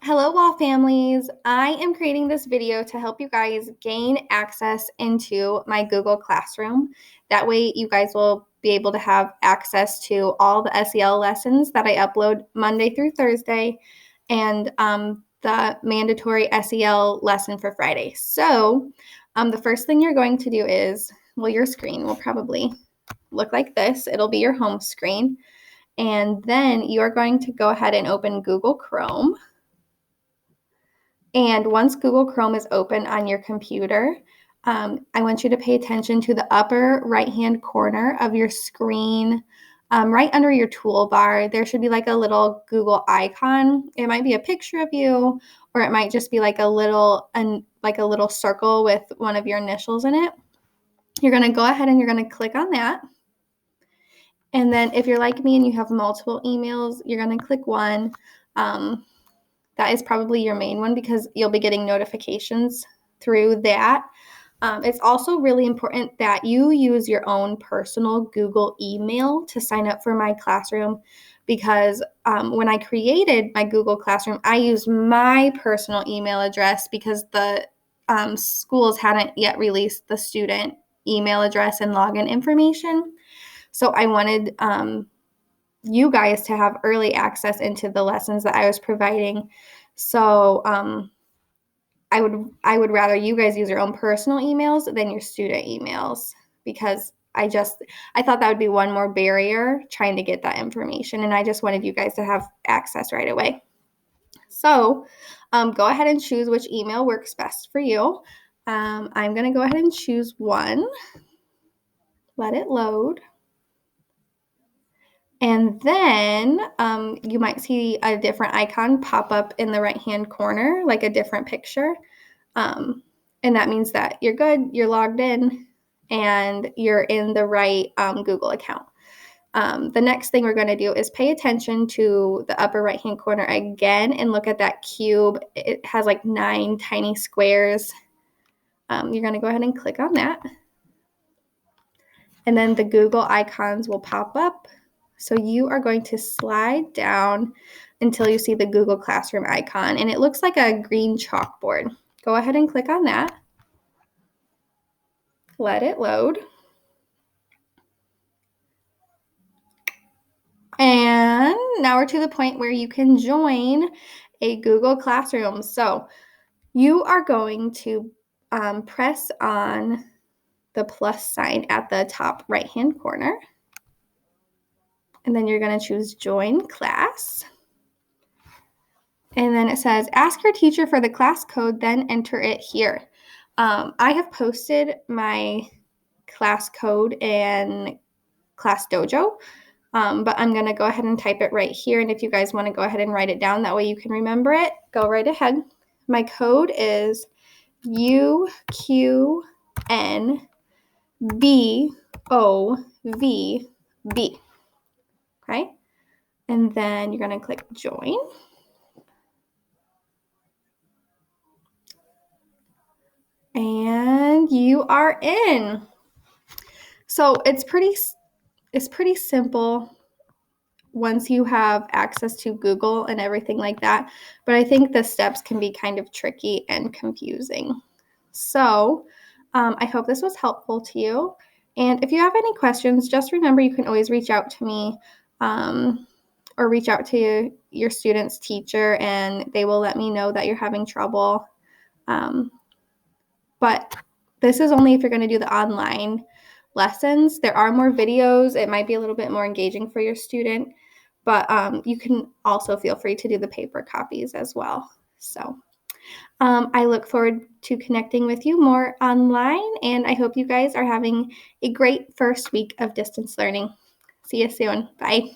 Hello, Wall families. I am creating this video to help you guys gain access into my Google Classroom. That way you guys will be able to have access to all the SEL lessons that I upload Monday through Thursday and the mandatory SEL lesson for Friday. So the first thing you're going to do is, well, your screen will probably look like this. It'll be your home screen. And then you're going to go ahead and open Google Chrome. And once Google Chrome is open on your computer, I want you to pay attention to the upper right-hand corner of your screen. Right under your toolbar, there should be like a little Google icon. It might be a picture of you, or it might just be like a little circle with one of your initials in it. You're going to go ahead and you're going to click on that. And then if you're like me and you have multiple emails, you're going to click one. That is probably your main one because you'll be getting notifications through that. It's also really important that you use your own personal Google email to sign up for my classroom because when I created my Google Classroom, I used my personal email address because the schools hadn't yet released the student email address and login information. So I wanted you guys to have early access into the lessons that I was providing. So I would rather you guys use your own personal emails than your student emails because I thought that would be one more barrier trying to get that information, and I just wanted you guys to have access right away. So go ahead and choose which email works best for you. I'm going to go ahead and choose one. Let it load. And then you might see a different icon pop up in the right-hand corner, like a different picture. And that means that you're good, you're logged in, and you're in the right Google account. The next thing we're going to do is pay attention to the upper right-hand corner again and look at that cube. It has like 9 tiny squares. You're going to go ahead and click on that. And then the Google icons will pop up. So you are going to slide down until you see the Google Classroom icon, and it looks like a green chalkboard. Go ahead and click on that. Let it load. And now we're to the point where you can join a Google Classroom. So you are going to press on the plus sign at the top right-hand corner. And then you're going to choose Join Class. And then it says, ask your teacher for the class code, then enter it here. I have posted my class code in Class Dojo, but I'm going to go ahead and type it right here. And if you guys want to go ahead and write it down, that way you can remember it, go right ahead. My code is UQNBOVB. Okay? And then you're going to click Join. And you are in. So it's pretty simple once you have access to Google and everything like that. But I think the steps can be kind of tricky and confusing. So I hope this was helpful to you. And if you have any questions, just remember you can always reach out to me or reach out to your student's teacher, and they will let me know that you're having trouble. But this is only if you're going to do the online lessons. There are more videos. It might be a little bit more engaging for your student, but you can also feel free to do the paper copies as well. So I look forward to connecting with you more online, and I hope you guys are having a great first week of distance learning. See you soon. Bye.